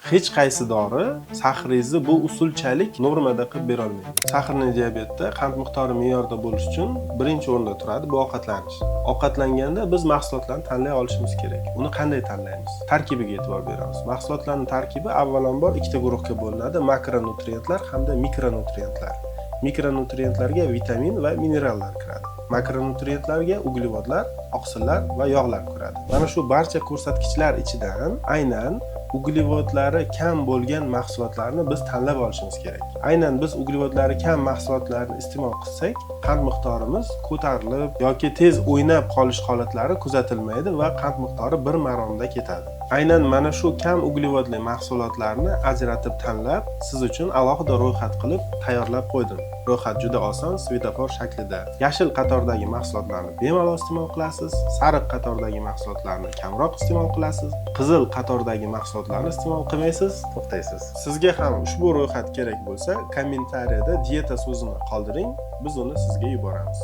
Hech qaysi dori sahringizni bu usulchalik normada qilib bera olmaydi. Sahrli diabetda qand miqdori me'yorda bo'lish uchun birinchi o'rinda turadi bu ovqatlanish. Ovqatlanganda biz mahsulotlarni tanlay olishimiz kerak. Uni qanday tanlaymiz? Tarkibiga e'tibor beramiz. Mahsulotlarning tarkibi avvalambor ikkita guruhga bo'linadi: makronutriyentlar hamda mikronutriyentlar. Mikronutriyentlarga vitamin va minerallar kiradi. Makronutriyentlarga uglevodlar, oqsillar va yog'lar kiradi. Mana shu barcha ko'rsatkichlar ichidan aynan uglevodlari kam bo'lgan mahsulotlarni biz tanlab olishimiz kerak. Aynan biz uglevodlari kam mahsulotlarni iste'mol qilsak, qand miqdorimiz ko'tarilib yoki tez o'ynab qolish holatlari kuzatilmaydi va qand miqdori bir maromda ketadi. Aynan mana shu kam uglevodli mahsulotlarni ajratib tanlab, siz uchun alohida ro'yxat qilib tayyorlab qo'ydim. Ro'yxat juda oson, svetofor shaklida. Yashil qatordagi mahsulotlarni bemalol iste'mol qilasiz, sariq qatordagi mahsulotlarni kamroq iste'mol qilasiz, qizil qatordagi mahsulotlarni iste'mol qilmaysiz, to'xtaysiz. Sizga ham ushbu ro'yxat kerak bo'lsa, kommentariyada dieta so'zini qoldiring, biz uni sizga yuboramiz.